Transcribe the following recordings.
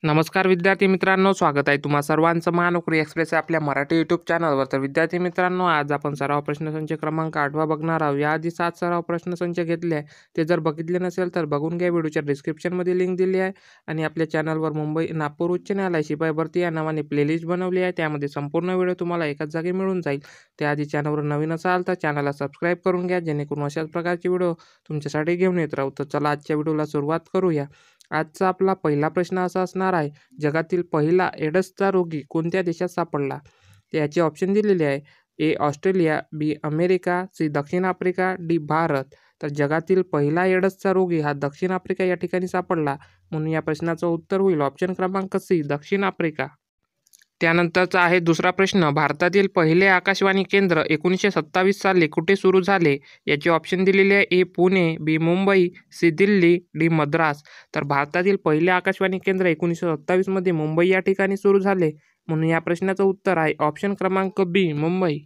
नमस्कार विद्यार्थी मित्रांनो, स्वागत आहे तुम्हा सर्वांचं महानोकरी एक्सप्रेस आपल्या मराठी यूट्यूब चॅनलवर. तर विद्यार्थी मित्रांनो, आज आपण सराव प्रश्नसंच क्रमांक 8 बघणार आहोत. याआधी 7 सराव प्रश्नसंच घेतले आहे, ते जर बघितले नसेल तर बघून घ्या. व्हिडिओच्या डिस्क्रिप्शनमध्ये लिंक दिली आहे आणि आपल्या चॅनलवर मुंबई नागपूर उच्च न्यायालय शिपाई भरती या नावाने प्लेलिस्ट बनवली आहे. त्यामध्ये संपूर्ण व्हिडिओ तुम्हाला एकाच जागी मिळून जाईल. त्याआधी चॅनलवर नवीन असाल तर चॅनलला सबस्क्राईब करून घ्या, जेणेकरून अशाच प्रकारचे व्हिडिओ तुमच्यासाठी घेऊन येत राहू. तर चला आजच्या व्हिडिओला सुरुवात करूया. आजचा आपला पहिला प्रश्न असा असणार आहे, जगातील पहिला एड्सचा रोगी कोणत्या देशात सापडला? तर याचे ऑप्शन दिलेले आहे. A Australia, B America, C दक्षिण आफ्रिका, डी भारत. तर जगातील पहिला एड्सचा रोगी हा दक्षिण आफ्रिका या ठिकाणी सापडला, म्हणून या प्रश्नाचं उत्तर होईल ऑप्शन क्रमांक सी दक्षिण आफ्रिका. त्यानंतरचा आहे दुसरा प्रश्न, भारतातील पहिले आकाशवाणी केंद्र 1927 साली कुठे सुरू झाले? याचे ऑप्शन दिलेले आहे. ए पुणे, बी मुंबई, सी दिल्ली, डी मद्रास. तर भारतातील पहिले आकाशवाणी केंद्र 1927 मध्ये मुंबई या ठिकाणी सुरू झाले, म्हणून या प्रश्नाचं उत्तर आहे ऑप्शन क्रमांक बी मुंबई.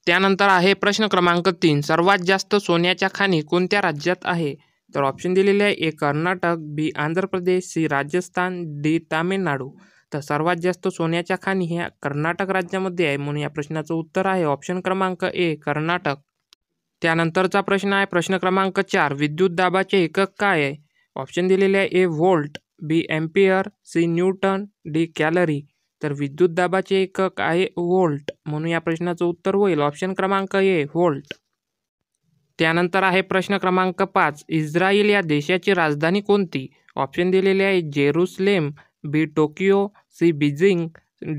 त्यानंतर आहे प्रश्न क्रमांक 3, सर्वात जास्त सोन्याच्या खाणी कोणत्या राज्यात आहे? तर ऑप्शन दिलेले आहे. ए कर्नाटक, बी आंध्र प्रदेश, सी राजस्थान, डी तामिळनाडू. तर सर्वात जास्त सोन्याच्या खाणी ह्या कर्नाटक राज्यामध्ये आहे, म्हणून या प्रश्नाचं उत्तर आहे ऑप्शन क्रमांक ए कर्नाटक. त्यानंतरचा प्रश्न आहे प्रश्न क्रमांक 4, विद्युत दाबाचे एकक काय आहे? ऑप्शन दिलेले आहे. A volt, B ampere, C newton, D calorie. तर विद्युत दाबाचे एकक आहे व्होल्ट, म्हणून या प्रश्नाचं उत्तर होईल ऑप्शन क्रमांक ए व्होल्ट. त्यानंतर आहे प्रश्न क्रमांक 5, इस्रायल या देशाची राजधानी कोणती? ऑप्शन दिलेले आहे. Jerusalem, B Tokyo, C Beijing,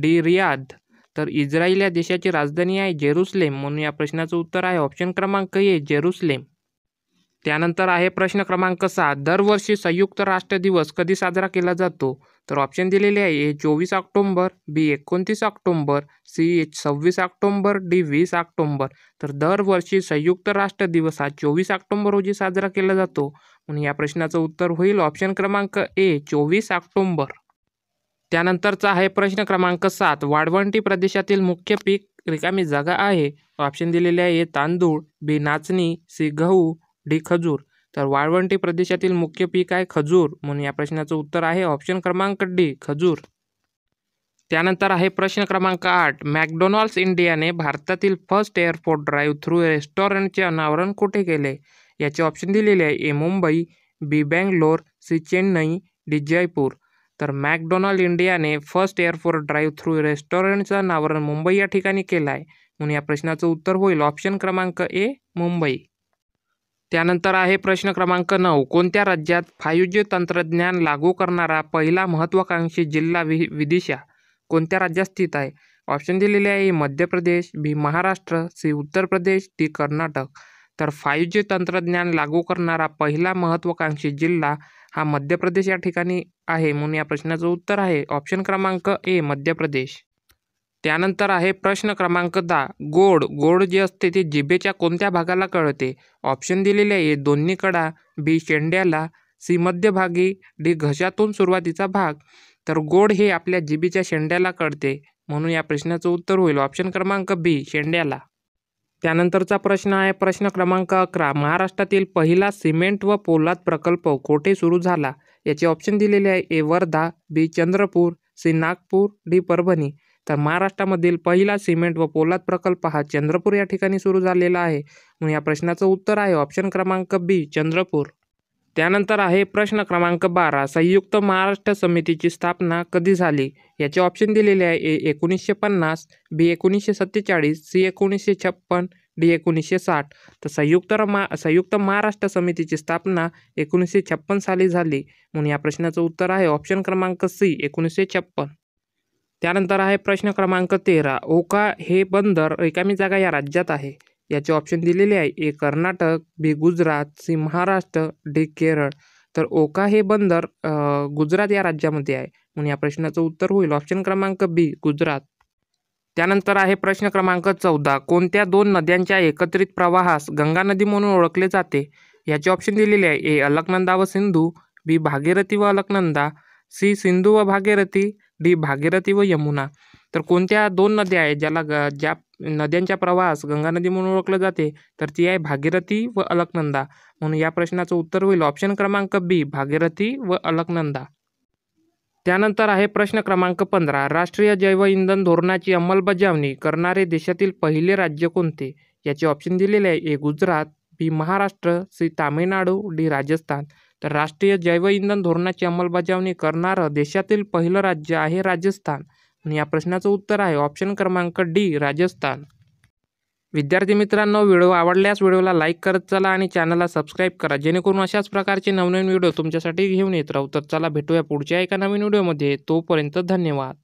D Riyadh. तर इस्रायल या देशाची राजधानी आहे जेरुसलेम, म्हणून या प्रश्नाचं उत्तर आहे ऑप्शन क्रमांक ए जेरुसलेम. त्यानंतर आहे प्रश्न क्रमांक 7, दरवर्षी संयुक्त राष्ट्र दिवस कधी साजरा केला जातो? तर ऑप्शन दिलेले आहे. ए 24 ऑक्टोंबर, बी 29 ऑक्टोंबर, सी 26 ऑक्टोंबर, डी 20 ऑक्टोंबर. तर दरवर्षी संयुक्त राष्ट्र दिवस हा 24 ऑक्टोंबर रोजी साजरा केला जातो, म्हणून या प्रश्नाचं उत्तर होईल ऑप्शन क्रमांक ए 24 ऑक्टोंबर. त्यानंतरचा आहे प्रश्न क्रमांक 7, वाळवंटी प्रदेशातील मुख्य पीक रिकामी जागा आहे. ऑप्शन दिलेले आहे. ए तांदूळ, बी नाचणी, सी गहू, डी खजूर. तर वाळवंटी प्रदेशातील मुख्य पीक आहे खजूर, म्हणून या प्रश्नाचं उत्तर आहे ऑप्शन क्रमांक डी खजूर. त्यानंतर आहे प्रश्न क्रमांक 8, मॅकडोनॉल्ड्स इंडियाने भारतातील फर्स्ट एअरपोर्ट ड्राईव्ह थ्रू रेस्टॉरंटचे अनावरण कुठे केले? याचे ऑप्शन दिलेले आहे. ए मुंबई, बी बँगलोर, सी चेन्नई, डी जयपूर. तर मॅकडोनॉल्ड इंडियाने फर्स्ट एअरपोर्ट ड्राईव्ह थ्रू रेस्टॉरंटचं अनावरण मुंबई या ठिकाणी केलं आहे, म्हणून या प्रश्नाचं उत्तर होईल ऑप्शन क्रमांक ए मुंबई. त्यानंतर आहे प्रश्न क्रमांक 9, कोणत्या राज्यात 5G तंत्रज्ञान लागू करणारा पहिला महत्त्वाकांक्षी जिल्हा विदिशा कोणत्या राज्यात स्थित आहे? ऑप्शन दिलेले आहे. मध्य प्रदेश, बी महाराष्ट्र, सी उत्तर प्रदेश, डी कर्नाटक. तर 5G तंत्रज्ञान लागू करणारा पहिला महत्त्वाकांक्षी जिल्हा हा मध्य प्रदेश या ठिकाणी आहे, म्हणून या प्रश्नाचं उत्तर आहे ऑप्शन क्रमांक ए मध्य प्रदेश. त्यानंतर आहे प्रश्न क्रमांक 10, गोड जे असते ते जिभेच्या कोणत्या भागाला कळते? ऑप्शन दिलेले आहे. दोन्ही कडा, बी शेंड्याला, सी मध्यभागी, डी घशातून सुरुवातीचा भाग. तर गोड हे आपल्या जिभेच्या शेंड्याला कळते, म्हणून या प्रश्नाचं उत्तर होईल ऑप्शन क्रमांक बी शेंड्याला. त्यानंतरचा प्रश्न आहे प्रश्न क्रमांक 11, महाराष्ट्रातील पहिला सिमेंट व पोलाद प्रकल्प कोठे सुरू झाला? याचे ऑप्शन दिलेले आहे. ए वर्धा, बी चंद्रपूर, सी नागपूर, डी परभणी. तर महाराष्ट्रामधील पहिला सिमेंट व पोलाद प्रकल्प हा चंद्रपूर या ठिकाणी सुरू झालेला आहे, म्हणून या प्रश्नाचं उत्तर आहे ऑप्शन क्रमांक बी चंद्रपूर. त्यानंतर आहे प्रश्न क्रमांक 12, संयुक्त महाराष्ट्र समितीची स्थापना कधी झाली? याचे ऑप्शन दिलेले आहे. ए 1950, बी 1947, सी 1956, डी 1960. तर संयुक्त महाराष्ट्र समितीची स्थापना 1956 साली झाली, म्हणून या प्रश्नाचं उत्तर आहे ऑप्शन क्रमांक सी 1956. त्यानंतर आहे प्रश्न क्रमांक 13, ओखा हे बंदर रिकामी जागा या राज्यात आहे. याचे ऑप्शन दिलेले आहे. ए कर्नाटक, बी गुजरात, सी महाराष्ट्र, डी केरळ. तर ओखा हे बंदर गुजरात या राज्यामध्ये आहे, म्हणून या प्रश्नाचं उत्तर होईल ऑप्शन क्रमांक बी गुजरात. त्यानंतर आहे प्रश्न क्रमांक 14, कोणत्या 2 नद्यांच्या एकत्रित प्रवाहास गंगा नदी म्हणून ओळखले जाते? याचे ऑप्शन दिलेले आहे. ए अलकनंदा व सिंधू, बी भागीरथी व अलकनंदा, सी सिंधू व भागीरथी, डी भागीरथी व यमुना. तर कोणत्या 2 नद्या आहेत ज्या नद्यांच्या प्रवाहास गंगा नदी म्हणून ओळखलं जाते? तर ती आहे भागीरथी व अलकनंदा, म्हणून या प्रश्नाचं उत्तर होईल ऑप्शन क्रमांक बी भागीरथी व अलकनंदा. त्यानंतर आहे प्रश्न क्रमांक 15. राष्ट्रीय जैवइंधन धोरणाची अंमलबजावणी करणारे देशातील पहिले राज्य कोणते? याचे ऑप्शन दिलेले आहे. ए गुजरात, बी महाराष्ट्र, सी तामिळनाडू, डी राजस्थान. तर राष्ट्रीय जैवइंधन धोरणाची अंमलबजावणी करणारं देशातील पहिलं राज्य आहे राजस्थान. आणि या प्रश्नाचं उत्तर आहे ऑप्शन क्रमांक डी राजस्थान. विद्यार्थी मित्रांनो, व्हिडिओ आवडल्यास व्हिडिओला लाईक करत चला आणि चॅनलला सबस्क्राईब करा, जेणेकरून अशाच प्रकारचे नवनवीन व्हिडिओ तुमच्यासाठी घेऊन येत राहू. तर चला भेटूया पुढच्या एका नवीन व्हिडिओमध्ये. तोपर्यंत धन्यवाद.